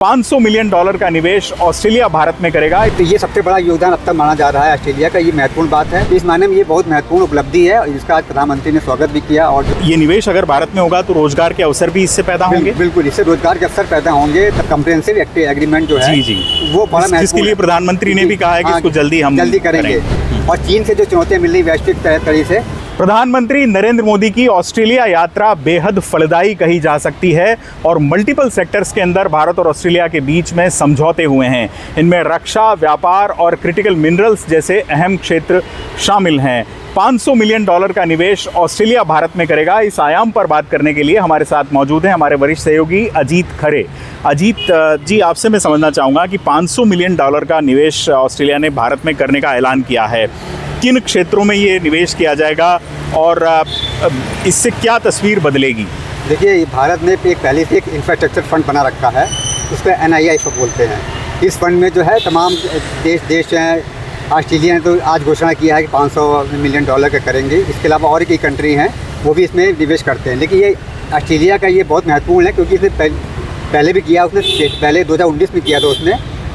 $500 million का निवेश Australia Bharat में करेगा। तो ये सबसे बड़ा योगदान अब तक माना जा रहा है ऑस्ट्रेलिया का। ये महत्वपूर्ण बात है, इस मायने में ये बहुत महत्वपूर्ण उपलब्धि है और इसका आज प्रधानमंत्री ने स्वागत भी किया। और ये निवेश अगर भारत में होगा तो रोजगार के अवसर भी इससे पैदा होंगे। बिल्कुल, इससे रोजगार के अवसर पैदा होंगे। कम्प्रिहेंसिव एग्रीमेंट जो है जी वो बड़ा महत्वपूर्ण, जिसके लिए प्रधानमंत्री ने भी कहा है कि इसको जल्दी करेंगे। और चीन से जो चुनौतियाँ मिल रही वैश्विक तरीके से, प्रधानमंत्री नरेंद्र मोदी की ऑस्ट्रेलिया यात्रा बेहद फलदायी कही जा सकती है और मल्टीपल सेक्टर्स के अंदर भारत और ऑस्ट्रेलिया के बीच में समझौते हुए हैं। इनमें रक्षा, व्यापार और क्रिटिकल मिनरल्स जैसे अहम क्षेत्र शामिल हैं। $500 मिलियन का निवेश ऑस्ट्रेलिया भारत में करेगा। इस आयाम पर बात करने के लिए हमारे साथ मौजूद हैं हमारे वरिष्ठ सहयोगी अजीत खरे। अजीत जी, आपसे मैं समझना चाहूँगा कि $500 मिलियन का निवेश ऑस्ट्रेलिया ने भारत में करने का ऐलान किया है। किन क्षेत्रों में ये निवेश किया जाएगा और इससे क्या तस्वीर बदलेगी? देखिए, भारत ने पहले से एक इंफ्रास्ट्रक्चर फंड बना रखा है, उसको NII इसको बोलते हैं। इस फंड में जो है तमाम देश हैं। ऑस्ट्रेलिया ने तो आज घोषणा किया है कि $500 मिलियन का करेंगे। इसके अलावा और कई कंट्री हैं वो भी इसमें निवेश करते हैं। लेकिन ये ऑस्ट्रेलिया का ये बहुत महत्वपूर्ण है क्योंकि इसने पहले भी किया, उसने पहले 2019 में किया था उसने,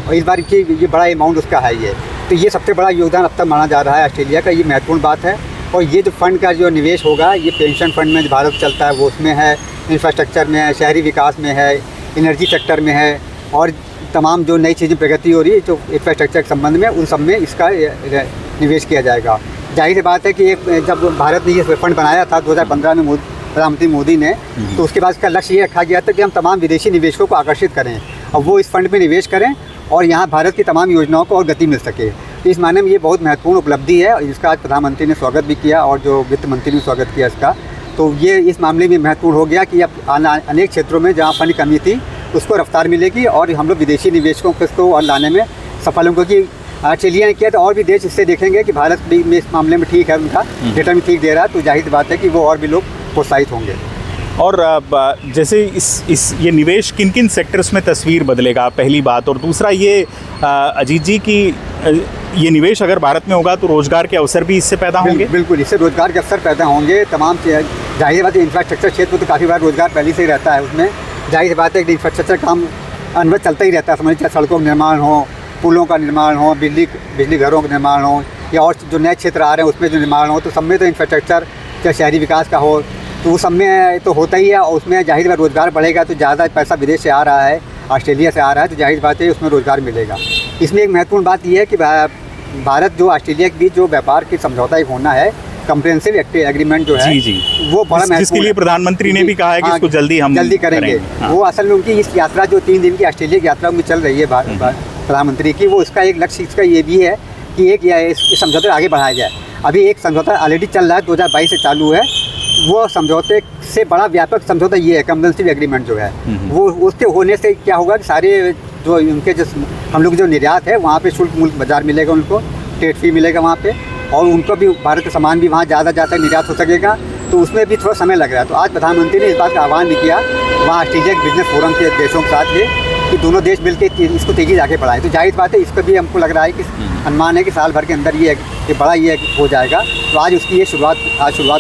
और इस बार ये बड़ा अमाउंट उसका है ये। तो ये सबसे बड़ा योगदान अब तक माना जा रहा है ऑस्ट्रेलिया का। ये महत्वपूर्ण बात है। और ये जो फंड का जो निवेश होगा, ये पेंशन फंड में जो भारत चलता है वो उसमें है, इंफ्रास्ट्रक्चर में है, शहरी विकास में है, एनर्जी सेक्टर में है, और तमाम जो नई चीज़ें प्रगति हो रही है जो इंफ्रास्ट्रक्चर के संबंध में, उन सब में इसका निवेश किया जाएगा। जाहिर सी बात है कि जब भारत ने ये फंड बनाया था 2015 में प्रधानमंत्री मोदी ने, तो उसके बाद इसका लक्ष्य ये रखा गया था कि हम तमाम विदेशी निवेशकों को आकर्षित करें और वो इस फंड में निवेश करें और यहाँ भारत की तमाम योजनाओं को और गति मिल सके। तो इस मायने में ये बहुत महत्वपूर्ण उपलब्धि है और इसका आज प्रधानमंत्री ने स्वागत भी किया और जो वित्त मंत्री ने स्वागत किया इसका। तो ये इस मामले में महत्वपूर्ण हो गया कि अब अनेक क्षेत्रों में जहाँ फंड की कमी थी उसको रफ्तार मिलेगी और हम लोग विदेशी निवेशकों को और लाने में सफल होंगे। क्योंकि ऑस्ट्रेलिया ने किया तो और भी देश इससे देखेंगे कि भारत भी में इस मामले में ठीक है, उनका रिटर्न ठीक दे रहा है, तो जाहिर बात है कि वो और भी लोग प्रोत्साहित होंगे। और जैसे ये निवेश किन किन सेक्टर्स में तस्वीर बदलेगा, पहली बात। और दूसरा ये अजीत जी की ये निवेश अगर भारत में होगा तो रोजगार के अवसर भी इससे पैदा होंगे। बिल्कुल, इससे रोजगार के अवसर पैदा होंगे। तमाम जाहिर बात है इंफ्रास्ट्रक्चर क्षेत्र में तो काफ़ी बार रोजगार पहले से ही रहता है। उसमें जाहिर बात है कि इंफ्रास्ट्रक्चर काम अनवरत चलता ही रहता है। समझिए, सड़कों का निर्माण हो, पुलों का निर्माण हो, बिजली घरों का निर्माण हो, या और जो नए क्षेत्र आ रहे हैं उसमें जो निर्माण हो, तो सब में तो इंफ्रास्ट्रक्चर चाहे शहरी विकास का हो तो वो सब में तो होता ही है। और उसमें जाहिर बात रोज़गार बढ़ेगा तो ज़्यादा पैसा विदेश से आ रहा है, ऑस्ट्रेलिया से आ रहा है, तो जाहिर बात है उसमें रोज़गार मिलेगा। इसमें एक महत्वपूर्ण बात यह है कि भारत जो ऑस्ट्रेलिया के बीच जो व्यापार की समझौता एक होना है, कम्प्रिहेंसिव एग्रीमेंट जो है वो बड़ा महत्वपूर्ण, जिसके लिए प्रधानमंत्री ने भी कहा है कि इसको जल्दी करेंगे। वो असल में उनकी इस यात्रा जो 3 दिन की ऑस्ट्रेलिया की यात्रा में चल रही है प्रधानमंत्री की, वो उसका एक लक्ष्य इसका ये भी है कि इस समझौते आगे बढ़ाया जाए। अभी एक समझौता ऑलरेडी चल रहा है, 2022 से चालू है। वो समझौते से बड़ा व्यापक समझौता ये है, कम्प्रिहेंसिव एग्रीमेंट जो है वो, उसके होने से क्या होगा कि सारे जो उनके जो हम लोग जो निर्यात है वहाँ पे शुल्क मुल्क बाजार मिलेगा, उनको ट्रेड फी मिलेगा वहाँ पे, और उनको भी भारत का सामान भी वहाँ ज़्यादा निर्यात हो सकेगा। तो उसमें भी थोड़ा समय लग रहा है। तो आज प्रधानमंत्री ने इस बात का आह्वान भी किया वहाँ ऑस्ट्रेलिया के बिजनेस फोरम के देशों के साथ कि दोनों देश मिलकर इसको तेज़ी से आगे बढ़ाएं। तो जाहिर बात है इसका भी हमको लग रहा है कि अनुमान है कि साल भर के अंदर ये बड़ा हो जाएगा। तो आज उसकी ये शुरुआत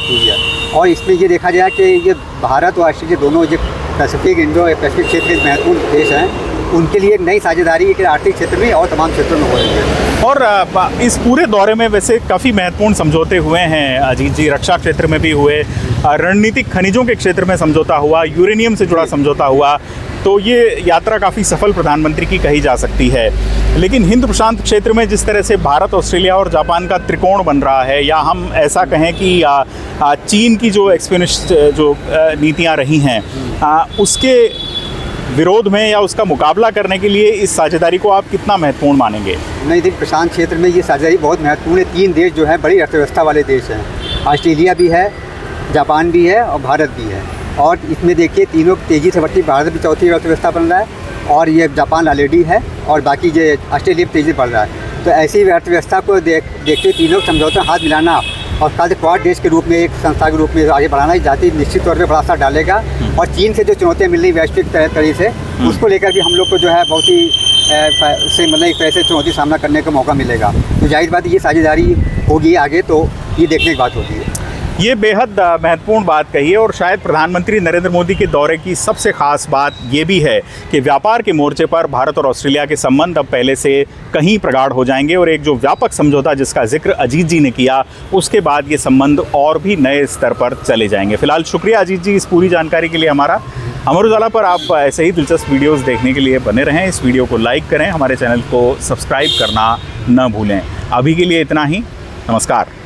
हुई है। और इसमें ये देखा जाए कि ये भारत और ऑस्ट्रेलिया दोनों जो पैसिफिक इंडो पैसिफिक क्षेत्र के महत्वपूर्ण देश हैं, उनके लिए एक नई साझेदारी एक आर्थिक क्षेत्र में और तमाम क्षेत्रों में हो रही है। और इस पूरे दौरे में वैसे काफ़ी महत्वपूर्ण समझौते हुए हैं अजीत जी। रक्षा क्षेत्र में भी हुए, रणनीतिक खनिजों के क्षेत्र में समझौता हुआ, यूरेनियम से जुड़ा समझौता हुआ। तो ये यात्रा काफ़ी सफल प्रधानमंत्री की कही जा सकती है। लेकिन हिंद प्रशांत क्षेत्र में जिस तरह से भारत, ऑस्ट्रेलिया और जापान का त्रिकोण बन रहा है, या हम ऐसा कहें कि चीन की जो एक्सपेनिस्ट जो नीतियाँ रही हैं, उसके विरोध में या उसका मुकाबला करने के लिए इस साझेदारी को आप कितना महत्वपूर्ण मानेंगे? नहीं, हिंद प्रशांत क्षेत्र में ये साझेदारी बहुत महत्वपूर्ण है। 3 देश जो है बड़ी अर्थव्यवस्था वाले देश हैं। ऑस्ट्रेलिया भी है, जापान भी है और भारत भी है। और इसमें देखिए तीनों तेज़ी से बढ़ती, भारत भी चौथी अर्थव्यवस्था बन रहा है और ये जापान ऑलरेडी है और बाकी जो ऑस्ट्रेलिया तेज़ी बढ़ रहा है। तो ऐसी अर्थव्यवस्था को देखते तीनों समझौते हाथ मिलाना और खास क्वाड देश के रूप में, एक संस्था के रूप में आगे बढ़ाना ही जाती निश्चित तौर पे बड़ा असर डालेगा। और चीन से जो चुनौतियाँ मिल रही वैश्विक तरीके से, उसको लेकर भी हम लोग को जो है बहुत ही एक तरह से चुनौती सामना करने का मौका मिलेगा। तो जाहिर बात ये साझेदारी होगी आगे, तो ये देखने की बात होती है। ये बेहद महत्वपूर्ण बात कही है और शायद प्रधानमंत्री नरेंद्र मोदी के दौरे की सबसे खास बात ये भी है कि व्यापार के मोर्चे पर भारत और ऑस्ट्रेलिया के संबंध अब पहले से कहीं प्रगाढ़ हो जाएंगे और एक जो व्यापक समझौता जिसका जिक्र अजीत जी ने किया उसके बाद ये संबंध और भी नए स्तर पर चले जाएंगे। फिलहाल शुक्रिया अजीत जी इस पूरी जानकारी के लिए। हमारा अमर उजाला पर आप ऐसे ही दिलचस्प वीडियोस देखने के लिए बने रहें। इस वीडियो को लाइक करें, हमारे चैनल को सब्सक्राइब करना न भूलें। अभी के लिए इतना ही, नमस्कार।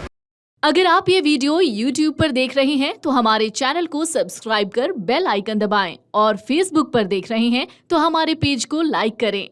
अगर आप ये वीडियो YouTube पर देख रहे हैं तो हमारे चैनल को सब्सक्राइब कर बेल आइकन दबाएं और Facebook पर देख रहे हैं तो हमारे पेज को लाइक करें।